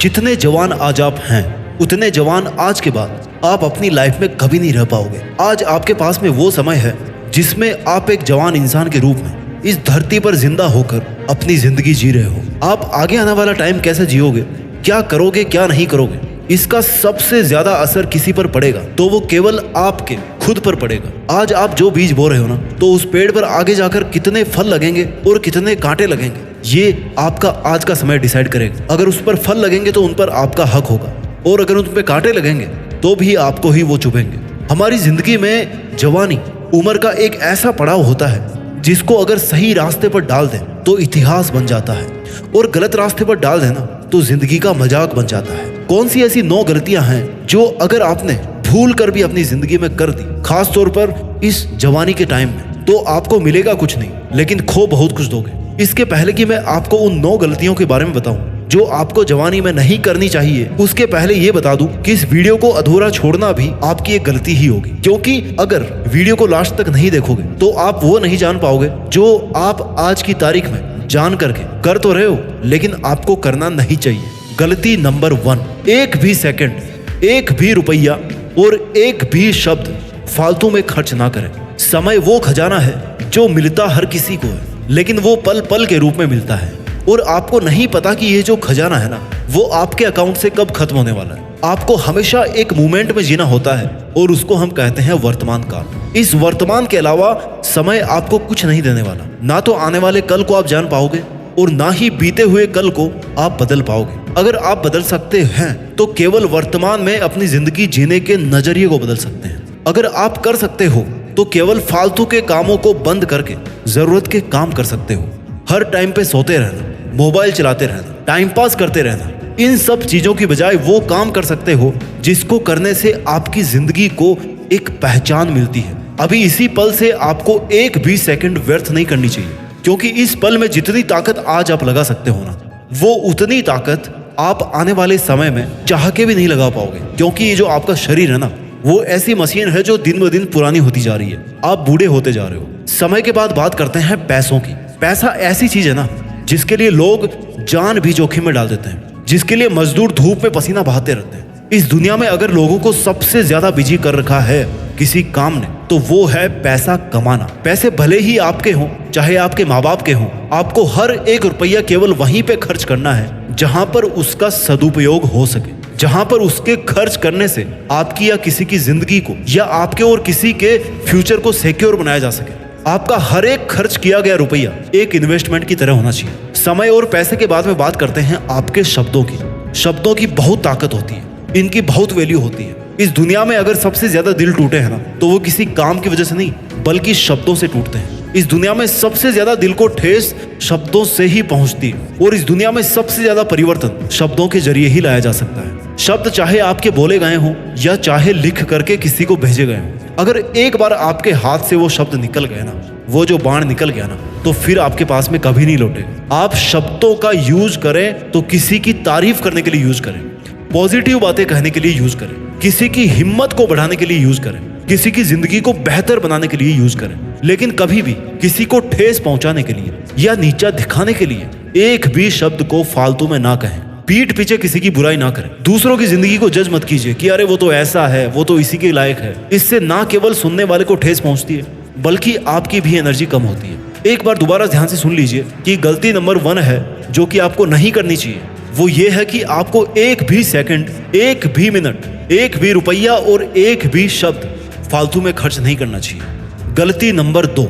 जितने जवान आज आप हैं उतने जवान आज के बाद आप अपनी लाइफ में कभी नहीं रह पाओगे। आज आपके पास में वो समय है जिसमें आप एक जवान इंसान के रूप में इस धरती पर जिंदा होकर अपनी जिंदगी जी रहे हो। आप आगे आने वाला टाइम कैसे जियोगे, क्या करोगे क्या नहीं करोगे, इसका सबसे ज्यादा असर किसी पर पड़ेगा तो वो केवल आपके खुद पर पड़ेगा। आज आप जो बीज बो रहे हो ना, तो उस पेड़ पर आगे जाकर कितने फल लगेंगे और कितने कांटे लगेंगे, ये आपका आज का समय डिसाइड करेगा। अगर उस पर फल लगेंगे तो उन पर आपका हक होगा, और अगर उन पर कांटे लगेंगे तो भी आपको ही वो चुभेंगे। हमारी जिंदगी में जवानी उम्र का एक ऐसा पड़ाव होता है जिसको अगर सही रास्ते पर डाल दें तो इतिहास बन जाता है, और गलत रास्ते पर डाल देना तो जिंदगी का मजाक बन जाता है। कौन सी ऐसी 9 गलतियां हैं जो अगर आपने भूल कर भी अपनी जिंदगी में कर दी, खास तौर पर इस जवानी के टाइम में, तो आपको मिलेगा कुछ नहीं लेकिन खो बहुत कुछ दोगे। इसके पहले कि मैं आपको उन 9 गलतियों के बारे में बताऊं जो आपको जवानी में नहीं करनी चाहिए, उसके पहले ये बता दूं कि इस वीडियो को अधूरा छोड़ना भी आपकी एक गलती ही होगी, क्योंकि अगर वीडियो को लास्ट तक नहीं देखोगे तो आप वो नहीं जान पाओगे जो आप आज की तारीख में जान करके कर तो रहे हो लेकिन आपको करना नहीं चाहिए। गलती नंबर 1, एक भी सेकंड, एक भी रुपया और एक भी शब्द फालतू में खर्च ना करें। समय वो खजाना है जो मिलता हर किसी को है, लेकिन वो पल पल के रूप में मिलता है, और आपको नहीं पता कि ये जो खजाना है ना, वो आपके अकाउंट से कब खत्म होने वाला है। आपको हमेशा एक मोमेंट में जीना होता है और उसको हम कहते हैं वर्तमान काल। इस वर्तमान के अलावा समय आपको कुछ नहीं देने वाला। ना तो आने वाले कल को आप जान पाओगे और ना ही बीते हुए कल को आप बदल पाओगे। अगर आप बदल सकते हैं तो केवल वर्तमान में अपनी जिंदगी जीने के नजरिए को बदल सकते हैं। अगर आप कर सकते हो तो केवल फालतू के कामों को बंद करके जरूरत के काम कर सकते हो। हर टाइम पे सोते रहना, मोबाइल चलाते रहना, टाइम पास करते रहना, इन सब चीजों की बजाय वो काम कर सकते हो जिसको करने से आपकी जिंदगी को एक पहचान मिलती है। अभी इसी पल से आपको एक भी सेकंड व्यर्थ नहीं करनी चाहिए, क्योंकि इस पल में जितनी ताकत आज आप लगा सकते हो ना, वो उतनी ताकत आप आने वाले समय में चाह के भी नहीं लगा पाओगे। क्योंकि ये जो आपका शरीर है ना, वो ऐसी मशीन है जो दिन ब दिन पुरानी होती जा रही है। आप बूढ़े होते जा रहे हो। समय के बाद बात करते हैं पैसों की। पैसा ऐसी चीज है ना जिसके लिए लोग जान भी जोखिम में डाल देते हैं, जिसके लिए मजदूर धूप में पसीना बहाते रहते हैं। इस दुनिया में अगर लोगों को सबसे ज्यादा बिजी कर रखा है किसी काम ने, तो वो है पैसा कमाना। पैसे भले ही आपके हों चाहे आपके माँ बाप के हों, आपको हर एक रुपया केवल वहीं पे खर्च करना है जहां पर उसका सदुपयोग हो सके, जहां पर उसके खर्च करने से आपकी या किसी की जिंदगी को या आपके और किसी के फ्यूचर को सिक्योर बनाया जा सके। आपका हर एक खर्च किया गया रुपया एक इन्वेस्टमेंट की तरह होना चाहिए। समय और पैसे के बाद में बात करते हैं आपके शब्दों की। शब्दों की बहुत ताकत होती है, इनकी बहुत वैल्यू होती है। इस दुनिया में अगर सबसे ज्यादा दिल टूटे हैं ना, तो वो किसी काम की वजह से नहीं बल्कि शब्दों से टूटते हैं। इस दुनिया में सबसे ज्यादा दिल को ठेस शब्दों से ही पहुंचती है, और इस दुनिया में सबसे ज्यादा परिवर्तन शब्दों के जरिए ही लाया जा सकता है। शब्द चाहे आपके बोले गए हों या चाहे लिख करके किसी को भेजे गए हों, अगर एक बार आपके हाथ से वो शब्द निकल गए ना, वो जो बाण निकल गया ना, तो फिर आपके पास में कभी नहीं लौटेगा। आप शब्दों का यूज करें तो किसी की तारीफ करने के लिए यूज करें, पॉजिटिव बातें कहने के लिए यूज करें, किसी की हिम्मत को बढ़ाने के लिए यूज करें, किसी की जिंदगी को बेहतर बनाने के लिए यूज करें, लेकिन कभी भी किसी को ठेस पहुंचाने के लिए या नीचा दिखाने के लिए एक भी शब्द को फालतू में ना कहें। पीठ पीछे किसी की बुराई ना करें। दूसरों की जिंदगी को जज मत कीजिए कि अरे वो तो ऐसा है, वो तो इसी के लायक है। इससे ना केवल सुनने वाले को ठेस पहुंचती है बल्कि आपकी भी एनर्जी कम होती है। एक बार दोबारा ध्यान से सुन लीजिए कि गलती नंबर 1 है जो कि आपको नहीं करनी चाहिए, वो ये है कि आपको एक भी सेकंड, एक भी मिनट, एक भी रुपया और एक भी शब्द फालतू में खर्च नहीं करना चाहिए। गलती नंबर 2,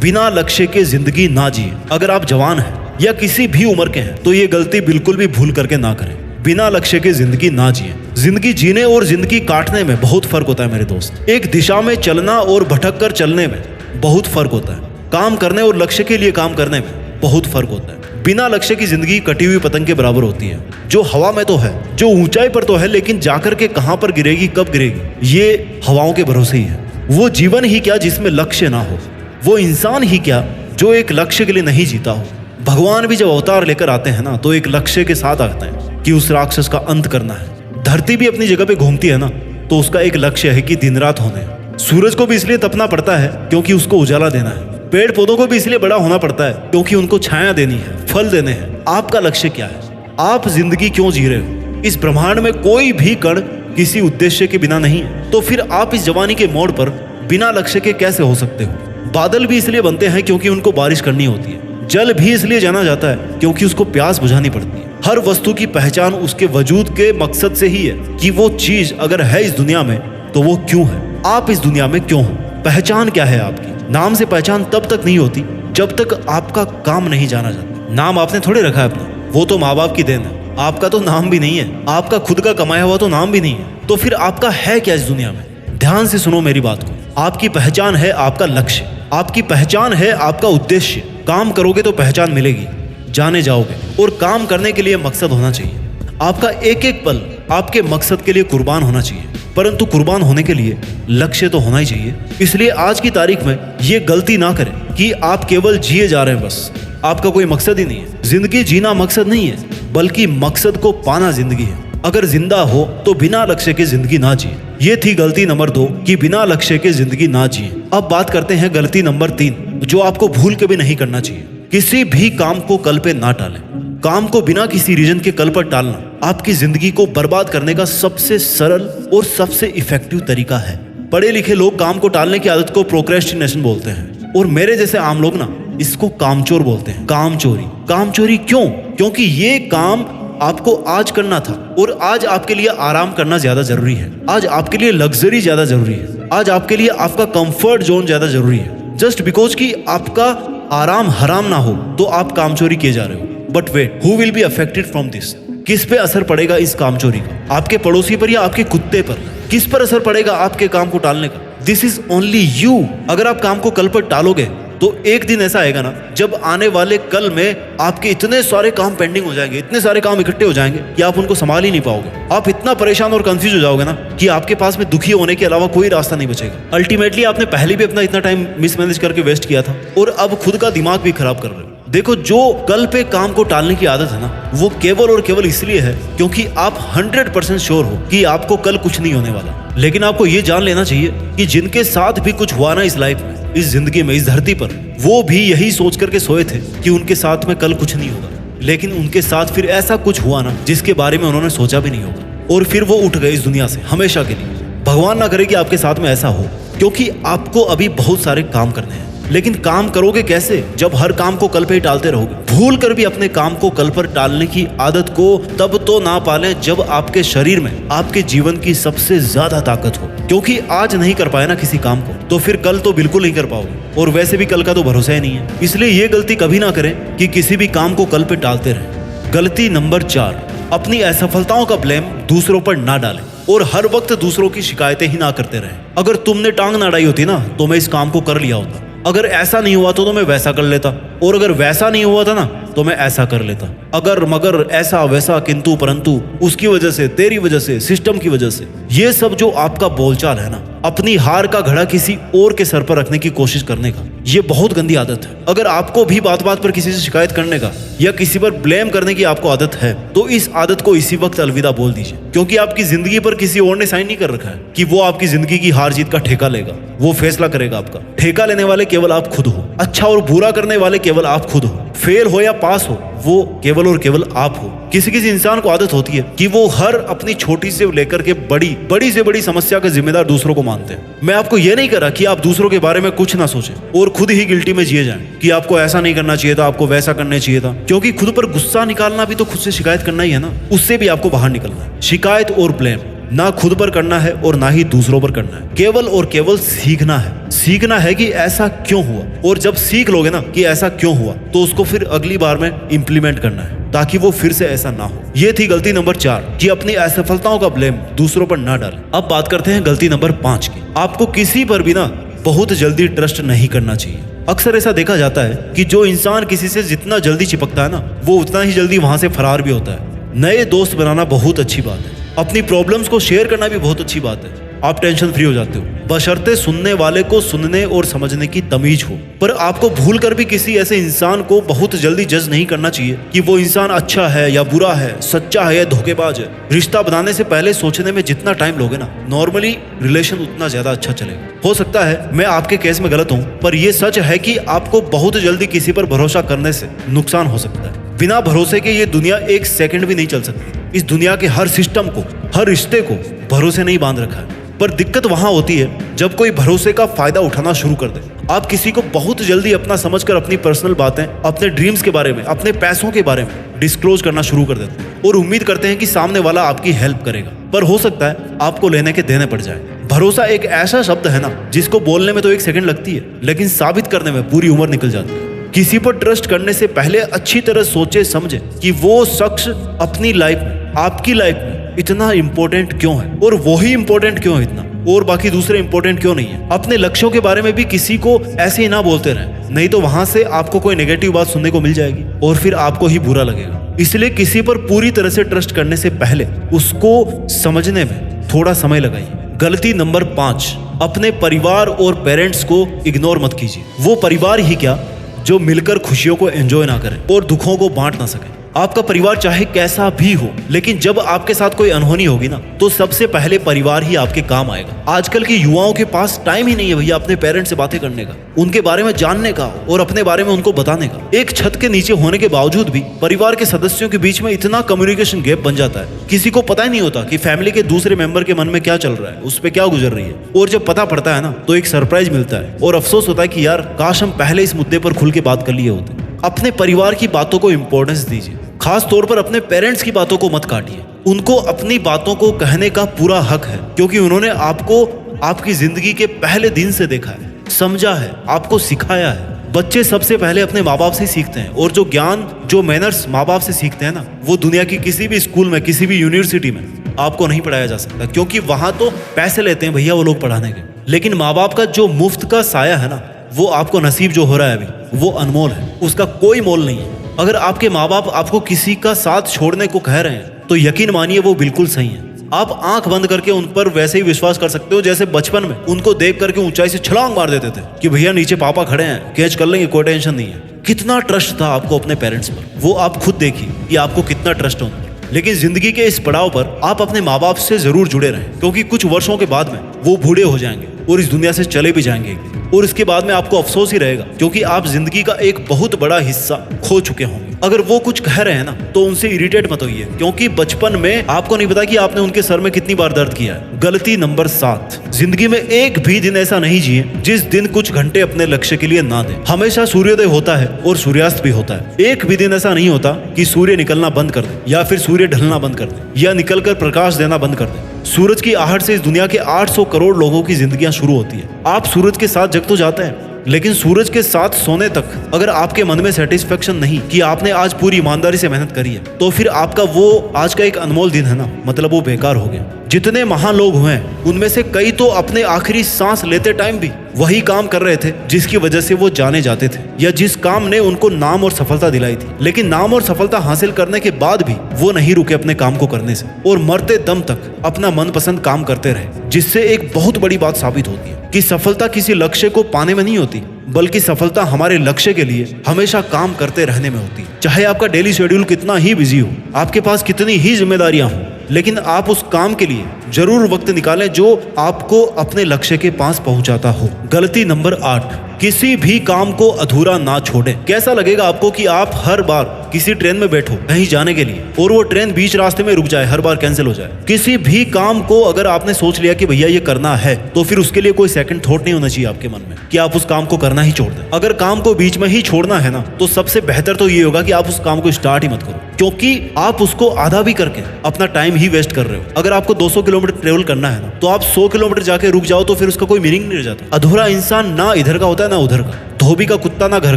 बिना लक्ष्य के जिंदगी ना जिए। अगर आप जवान हैं या किसी भी उम्र के हैं तो ये गलती बिल्कुल भी भूल करके ना करें। बिना लक्ष्य के जिंदगी ना जिए। जिंदगी जीने और जिंदगी काटने में बहुत फर्क होता है मेरे दोस्त। एक दिशा में चलना और भटक कर चलने में बहुत फर्क होता है। काम करने और लक्ष्य के लिए काम करने में बहुत फर्क होता है। बिना लक्ष्य की जिंदगी कटी हुई पतंग के बराबर होती है, जो हवा में तो है, जो ऊंचाई पर तो है, लेकिन जाकर के कहां पर गिरेगी, कब गिरेगी, ये हवाओं के भरोसे ही है। वो जीवन ही क्या जिसमें लक्ष्य ना हो, वो इंसान ही क्या जो एक लक्ष्य के लिए नहीं जीता हो। भगवान भी जब अवतार लेकर आते हैं ना, तो एक लक्ष्य के साथ आते हैं कि उस राक्षस का अंत करना है। धरती भी अपनी जगह पे घूमती है ना, तो उसका एक लक्ष्य है कि दिन रात होने हैं। सूरज को भी इसलिए तपना पड़ता है क्योंकि उसको उजाला देना है। पेड़ पौधों को भी इसलिए बड़ा होना पड़ता है क्योंकि उनको छाया देनी है, फल देने हैं। आपका लक्ष्य क्या है? आप जिंदगी क्यों जी रहे हो? इस ब्रह्मांड में कोई भी कण किसी उद्देश्य के बिना नहीं है, तो फिर आप इस जवानी के मोड़ पर बिना लक्ष्य के कैसे हो सकते हो? बादल भी इसलिए बनते हैं क्योंकि उनको बारिश करनी होती है। जल भी इसलिए जाना जाता है क्योंकि उसको प्यास बुझानी पड़ती है। हर वस्तु की पहचान उसके वजूद के मकसद से ही है कि वो चीज अगर है इस दुनिया में तो वो क्यों है, आप इस दुनिया में क्यों हो। पहचान क्या है आपकी? नाम से पहचान तब तक नहीं होती जब तक आपका काम नहीं जाना जाता। नाम आपने थोड़े रखा है अपना, वो तो माँ बाप की देन है। आपका तो नाम भी नहीं है, आपका खुद का कमाया हुआ तो नाम भी नहीं है, तो फिर आपका है क्या इस दुनिया में? ध्यान से सुनो मेरी बात को। आपकी पहचान है आपका लक्ष्य, आपकी पहचान है आपका उद्देश्य। काम करोगे तो पहचान मिलेगी, जाने जाओगे, और काम करने के लिए मकसद होना चाहिए। आपका एक एक पल आपके मकसद के लिए कुर्बान होना चाहिए, परंतु कुर्बान होने के लिए लक्ष्य तो होना ही चाहिए। इसलिए आज की तारीख में ये गलती ना करें कि आप केवल जिए जा रहे हैं, बस आपका कोई मकसद ही नहीं है। जिंदगी जीना मकसद नहीं है, बल्कि मकसद को पाना जिंदगी है। अगर जिंदा हो तो बिना लक्ष्य के जिंदगी ना जिए। ये थी गलती नंबर 2 कि बिना लक्ष्य के जिंदगी ना जिए। अब बात करते हैं गलती नंबर 3, जो आपको भूल के भी नहीं करना चाहिए। किसी भी काम को कल पे ना टालें। काम को बिना किसी रीजन के कल पर टालना आपकी जिंदगी को बर्बाद करने का सबसे सरल और सबसे इफेक्टिव तरीका है। पढ़े लिखे लोग काम को टालने की आदत को प्रोक्रेस्टिनेशन बोलते हैं, और मेरे जैसे आम लोग ना इसको कामचोर बोलते हैं। कामचोरी। कामचोरी क्यों? क्योंकि ये काम आपको आज करना था, और आज आपके लिए आराम करना ज्यादा जरूरी है। आज आपके लिए लग्जरी ज्यादा जरूरी है। आज आपके लिए आपका कंफर्ट जोन ज्यादा जरूरी है। जस्ट बिकॉज कि आपका आराम हराम ना हो तो आप कामचोरी किए जा रहे हो। But wait, who will be affected from this? किस पे असर पड़ेगा इस कामचोरी का? आपके पड़ोसी पर या आपके कुत्ते पर? किस पर असर पड़ेगा आपके काम को टालने का? This is only you. अगर आप काम को कल पर टालोगे तो एक दिन ऐसा आएगा ना, जब आने वाले कल में आपके इतने सारे काम पेंडिंग हो जाएंगे, इतने सारे काम इकट्ठे हो जाएंगे कि आप उनको संभाल ही नहीं पाओगे। आप इतना परेशान और कंफ्यूज हो जाओगे ना कि आपके पास में दुखी होने के अलावा कोई रास्ता नहीं बचेगा। अल्टीमेटली आपने पहले भी अपना इतना टाइम मिसमैनेज करके वेस्ट किया था, और अब खुद का दिमाग भी खराब कर रहे हो। देखो, जो कल पे काम को टालने की आदत है ना, वो केवल और केवल इसलिए है क्योंकि आप 100% श्योर हो कि आपको कल कुछ नहीं होने वाला। लेकिन आपको ये जान लेना चाहिए कि जिनके साथ भी कुछ हुआ ना इस लाइफ में, इस जिंदगी में, इस धरती पर, वो भी यही सोच करके सोए थे कि उनके साथ में कल कुछ नहीं होगा। लेकिन उनके साथ फिर ऐसा कुछ हुआ ना जिसके बारे में उन्होंने सोचा भी नहीं होगा, और फिर वो उठ गए इस दुनिया से हमेशा के लिए। भगवान ना करे कि आपके साथ में ऐसा हो, क्योंकि आपको अभी बहुत सारे काम करने हैं। लेकिन काम करोगे कैसे जब हर काम को कल पे ही टालते रहोगे? भूल कर भी अपने काम को कल पर टालने की आदत को तब तो ना पालें जब आपके शरीर में आपके जीवन की सबसे ज्यादा ताकत हो। क्योंकि आज नहीं कर पाए ना किसी काम को, तो फिर कल तो बिल्कुल नहीं कर पाओगे, और वैसे भी कल का तो भरोसा ही नहीं है। इसलिए ये गलती कभी ना करें कि किसी भी काम को कल पे टालते रहें। गलती नंबर 4, अपनी असफलताओं का ब्लेम दूसरों पर ना डालें और हर वक्त दूसरों की शिकायतें ही ना करते रहें। अगर तुमने टांग ना अड़ाई होती ना तो मैं इस काम को कर लिया होता, अगर ऐसा नहीं हुआ तो मैं वैसा कर लेता, और अगर वैसा नहीं हुआ था ना तो मैं ऐसा कर लेता। अगर मगर ऐसा वैसा किंतु परंतु, उसकी वजह से, तेरी वजह से, सिस्टम की वजह से, ये सब जो आपका बोलचाल है ना, अपनी हार का घड़ा किसी और के सर पर रखने की कोशिश करने का, ये बहुत गंदी आदत है। अगर आपको भी बात बात पर किसी से शिकायत करने का या किसी पर ब्लेम करने की आपको आदत है, तो इस आदत को इसी वक्त अलविदा बोल दीजिए। क्योंकि आपकी जिंदगी पर किसी और ने साइन नहीं कर रखा है कि वो आपकी जिंदगी की हार जीत का ठेका लेगा। वो फैसला करेगा आपका। ठेका लेने वाले केवल आप खुद हो। अच्छा और बुरा करने वाले केवल आप खुद हो। फेल हो या पास हो, वो केवल और केवल आप हो। किसी किसी इंसान को आदत होती है कि वो हर अपनी छोटी से लेकर के बड़ी से बड़ी समस्या का जिम्मेदार दूसरों को मानते हैं। मैं आपको ये नहीं कह रहा कि आप दूसरों के बारे में कुछ ना सोचें और खुद ही गिल्टी में जिए जाएं कि आपको ऐसा नहीं करना चाहिए था, आपको वैसा करना चाहिए था। क्योंकि खुद पर गुस्सा निकालना भी तो खुद से शिकायत करना ही है ना, उससे भी आपको बाहर निकलना है। शिकायत और ब्लेम ना खुद पर करना है और ना ही दूसरों पर करना है। केवल और केवल सीखना है। सीखना है कि ऐसा क्यों हुआ, और जब सीख लोगे ना कि ऐसा क्यों हुआ, तो उसको फिर अगली बार में इंप्लीमेंट करना है ताकि वो फिर से ऐसा ना हो। ये थी गलती नंबर 4 कि अपनी असफलताओं का ब्लेम दूसरों पर ना डालें। अब बात करते हैं गलती नंबर 5 की। आपको किसी पर भी ना बहुत जल्दी ट्रस्ट नहीं करना चाहिए। अक्सर ऐसा देखा जाता है कि जो इंसान किसी से जितना जल्दी चिपकता है ना, वो उतना ही जल्दी वहां से फरार भी होता है। नए दोस्त बनाना बहुत अच्छी बात है। अपनी प्रॉब्लम्स को शेयर करना भी बहुत अच्छी बात है। आप टेंशन फ्री हो जाते हो, बशर्ते सुनने वाले को सुनने और समझने की तमीज हो। पर आपको भूल कर भी किसी ऐसे इंसान को बहुत जल्दी जज नहीं करना चाहिए कि वो इंसान अच्छा है या बुरा है, सच्चा है या धोखेबाज है। रिश्ता बनाने से पहले सोचने में जितना टाइम लोगे ना, नॉर्मली रिलेशन उतना ज्यादा अच्छा चलेगा। हो सकता है मैं आपके केस में गलत हूँ, पर यह सच है कि आपको बहुत जल्दी किसी पर भरोसा करने से नुकसान हो सकता है। बिना भरोसे के ये दुनिया एक सेकंड भी नहीं चल सकती। इस दुनिया के हर सिस्टम को, हर रिश्ते को भरोसे नहीं बांध रखा है। पर दिक्कत वहां होती है जब कोई भरोसे का फायदा उठाना शुरू कर दे। आप किसी को बहुत जल्दी अपना समझकर अपनी पर्सनल बातें, अपने ड्रीम्स के बारे में, अपने पैसों के बारे में डिस्क्लोज करना शुरू कर देते हैं और उम्मीद करते हैं कि सामने वाला आपकी हेल्प करेगा, पर हो सकता है आपको लेने के देने पड़ जाए। भरोसा एक ऐसा शब्द है ना जिसको बोलने में तो 1 सेकंड लगती है, लेकिन साबित करने में पूरी उम्र निकल जाती है। किसी पर ट्रस्ट करने से पहले अच्छी तरह सोचे समझे कि वो शख्स अपनी लाइफ में, आपकी लाइफ में इतना इंपॉर्टेंट क्यों है, और वही इंपॉर्टेंट क्यों है इतना, और बाकी दूसरे इंपॉर्टेंट क्यों नहीं है। अपने लक्ष्यों के बारे में भी किसी को ऐसे ही ना बोलते रहें, नहीं तो वहां से आपको कोई नेगेटिव बात सुनने को मिल जाएगी और फिर आपको ही बुरा लगेगा। इसलिए किसी पर पूरी तरह से ट्रस्ट करने से पहले उसको समझने में थोड़ा समय लगाइए। गलती नंबर 5, अपने परिवार और पेरेंट्स को इग्नोर मत कीजिए। वो परिवार ही क्या जो मिलकर खुशियों को एंजॉय ना करे और दुखों को बांट ना सके। आपका परिवार चाहे कैसा भी हो, लेकिन जब आपके साथ कोई अनहोनी होगी ना, तो सबसे पहले परिवार ही आपके काम आएगा। आजकल के युवाओं के पास टाइम ही नहीं है भैया अपने पेरेंट्स से बातें करने का, उनके बारे में जानने का और अपने बारे में उनको बताने का। एक छत के नीचे होने के बावजूद भी परिवार के सदस्यों के बीच में इतना कम्युनिकेशन गैप बन जाता है, किसी को पता ही नहीं होता कि फैमिली के दूसरे मेंबर के मन में क्या चल रहा है, उस पर क्या गुजर रही है। और जब पता पड़ता है ना, तो एक सरप्राइज मिलता है और अफसोस होता है कि यार काश हम पहले इस मुद्दे पर खुल के बात कर लिए होते। अपने परिवार की बातों को इंपॉर्टेंस दीजिए, खास तौर पर अपने पेरेंट्स की बातों को मत काटिए। उनको अपनी बातों को कहने का पूरा हक है, क्योंकि उन्होंने आपको आपकी जिंदगी के पहले दिन से देखा है, समझा है, आपको सिखाया है। बच्चे सबसे पहले अपने माँ बाप से सीखते हैं, और जो ज्ञान, जो मैनर्स माँ बाप से सीखते हैं ना, वो दुनिया की किसी भी स्कूल में, किसी भी यूनिवर्सिटी में आपको नहीं पढ़ाया जा सकता, क्योंकि वहां तो पैसे लेते हैं भैया वो लोग पढ़ाने के। लेकिन माँ बाप का जो मुफ्त का साया है ना, वो आपको नसीब जो हो रहा है अभी, वो अनमोल है, उसका कोई मोल नहीं है। अगर आपके माँ बाप आपको किसी का साथ छोड़ने को कह रहे हैं, तो यकीन मानिए वो बिल्कुल सही है। आप आंख बंद करके उन पर वैसे ही विश्वास कर सकते हो जैसे बचपन में उनको देख करके ऊंचाई से छलांग मार देते थे कि भैया नीचे पापा खड़े हैं, कैच कर लेंगे, कोई टेंशन नहीं है। कितना ट्रस्ट था आपको अपने पेरेंट्स पर, वो आप खुद देखिए कि आपको कितना ट्रस्ट होता है। लेकिन जिंदगी के इस पड़ाव पर आप अपने माँ बाप से जरूर जुड़े रहें, क्योंकि कुछ वर्षों के बाद में वो बूढ़े हो जाएंगे और इस दुनिया से चले भी जाएंगे एक दिन, और इसके बाद में आपको अफसोस ही रहेगा, क्योंकि आप जिंदगी का एक बहुत बड़ा हिस्सा खो चुके होंगे। अगर वो कुछ कह रहे हैं ना, तो उनसे इरिटेट मत होइए, क्योंकि बचपन में आपको नहीं पता कि आपने उनके सर में कितनी बार दर्द किया है। गलती नंबर 7, जिंदगी में एक भी दिन ऐसा नहीं जिए जिस दिन कुछ घंटे अपने लक्ष्य के लिए ना दे। हमेशा सूर्योदय होता है और सूर्यास्त भी होता है। एक भी दिन ऐसा नहीं होता कि सूर्य निकलना बंद कर दे, या फिर सूर्य ढलना बंद कर दे, या निकलकर प्रकाश देना बंद कर दे। सूरज की आहट से इस दुनिया के 800 करोड़ लोगों की जिंदगियां शुरू होती है। आप सूरज के साथ जग तो जाते हैं, लेकिन सूरज के साथ सोने तक अगर आपके मन में सेटिस्फेक्शन नहीं कि आपने आज पूरी ईमानदारी से मेहनत करी है, तो फिर आपका वो आज का एक अनमोल दिन है ना, मतलब वो बेकार हो गया। जितने महान लोग हुए उनमें से कई तो अपने आखिरी सांस लेते टाइम भी वही काम कर रहे थे जिसकी वजह से वो जाने जाते थे, या जिस काम ने उनको नाम और सफलता दिलाई थी। लेकिन नाम और सफलता हासिल करने के बाद भी वो नहीं रुके अपने काम को करने से, और मरते दम तक अपना मनपसंद काम करते रहे, जिससे एक बहुत बड़ी बात साबित होती है कि सफलता किसी लक्ष्य को पाने में नहीं होती, बल्कि सफलता हमारे लक्ष्य के लिए हमेशा काम करते रहने में होती है। चाहे आपका डेली शेड्यूल कितना ही बिजी हो, आपके पास कितनी ही जिम्मेदारियां हो, लेकिन आप उस काम के लिए जरूर वक्त निकालें जो आपको अपने लक्ष्य के पास पहुंचाता हो। गलती नंबर 8, किसी भी काम को अधूरा ना छोड़ें। कैसा लगेगा आपको कि आप हर बार किसी ट्रेन में बैठो कहीं जाने के लिए, और वो ट्रेन बीच रास्ते में रुक जाए, हर बार कैंसिल हो जाए। किसी भी काम को अगर आपने सोच लिया कि भैया ये करना है, तो फिर उसके लिए कोई सेकंड थॉट नहीं होना चाहिए आपके मन में कि आप उस काम को करना ही छोड़ दें। अगर काम को बीच में ही छोड़ना है ना, तो सबसे बेहतर तो ये होगा कि आप उस काम को स्टार्ट ही मत करो, क्योंकि आप उसको आधा भी करके अपना टाइम ही वेस्ट कर रहे हो। अगर आपको 200 किलोमीटर ट्रेवल करना है ना, तो आप 100 किलोमीटर जाके रुक जाओ, तो फिर उसका कोई मीनिंग नहीं रह जाता। अधूरा इंसान ना इधर का होता है ना उधर का, धोबी का कुत्ता ना घर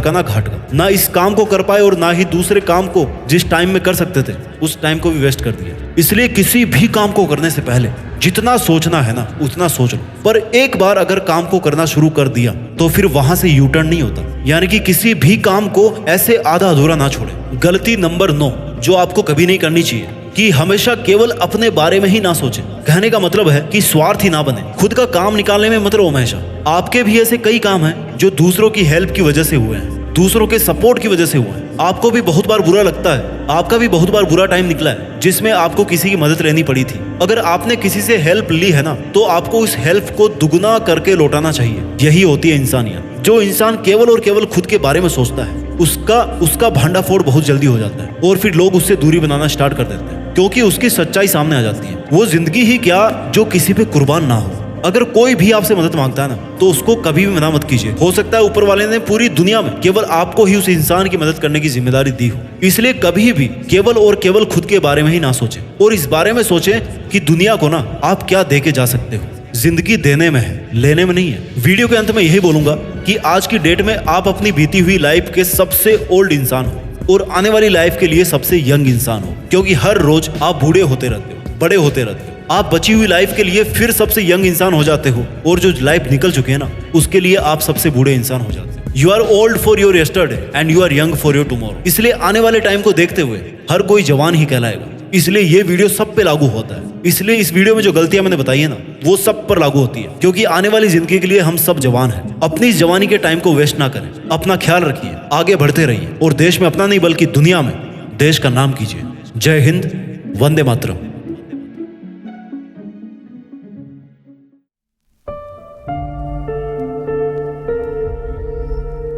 का ना घाट का, ना इस काम को कर पाए और ना ही दूसरे काम को जिस टाइम में कर सकते थे उस टाइम को भी वेस्ट कर दिया। इसलिए किसी भी काम को करने से पहले जितना सोचना है ना उतना सोच लो, पर एक बार अगर काम को करना शुरू कर दिया तो फिर वहां से यू टर्न नहीं होता, यानी कि किसी भी काम को ऐसे आधा अधूरा ना छोड़े। गलती नंबर 9, जो आपको कभी नहीं करनी चाहिए, कि हमेशा केवल अपने बारे में ही ना सोचें। कहने का मतलब है कि स्वार्थी ना बने, खुद का काम निकालने में मत रहो हमेशा। आपके भी ऐसे कई काम हैं जो दूसरों की हेल्प की वजह से हुए हैं, दूसरों के सपोर्ट की वजह से हुआ है। आपको भी बहुत बार बुरा लगता है, आपका भी बहुत बार बुरा टाइम निकला है जिसमें आपको किसी की मदद लेनी पड़ी थी। अगर आपने किसी से हेल्प ली है ना, तो आपको उस हेल्प को दुगना करके लौटाना चाहिए। यही होती है इंसानियत। जो इंसान केवल और केवल खुद के बारे में सोचता है, उसका भांडाफोड़ बहुत जल्दी हो जाता है और फिर लोग उससे दूरी बनाना स्टार्ट कर देते हैं, क्योंकि उसकी सच्चाई सामने आ जाती है। वो जिंदगी ही क्या जो किसी पे कुर्बान ना हो। अगर कोई भी आपसे मदद मांगता है ना, तो उसको कभी भी मना मत कीजिए। हो सकता है ऊपर वाले ने पूरी दुनिया में केवल आपको ही उस इंसान की मदद करने की जिम्मेदारी दी हो। इसलिए कभी भी केवल और केवल खुद के बारे में ही ना सोचें, और इस बारे में सोचें कि दुनिया को ना आप क्या दे के जा सकते हो। जिंदगी देने में है, लेने में नहीं है। वीडियो के अंत में यही बोलूंगा कि आज की डेट में आप अपनी बीती हुई लाइफ के सबसे ओल्ड इंसान हो और आने वाली लाइफ के लिए सबसे यंग इंसान हो, क्योंकि हर रोज आप बूढ़े होते रहते हो, बड़े होते रहते हो। आप बची हुई लाइफ के लिए फिर सबसे यंग इंसान हो जाते हो, और जो लाइफ निकल चुके हैं ना, उसके लिए आप सबसे बूढ़े इंसान हो जाते हो। You are old for your yesterday and you are young for your tomorrow. इसलिए आने वाले टाइम को देखते हुए हर कोई जवान ही कहलाएगा। इसलिए ये वीडियो सब पे लागू होता है। इसलिए इस वीडियो में जो गलतियां मैंने बताई है ना, वो सब पर लागू होती है, क्योंकि आने वाली जिंदगी के लिए हम सब जवान हैं। अपनी इस जवानी के टाइम को वेस्ट ना करें। अपना ख्याल रखिए, आगे बढ़ते रहिए, और देश में अपना नहीं बल्कि दुनिया में देश का नाम कीजिए। जय हिंद, वंदे मातरम।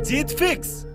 जीत फिक्स।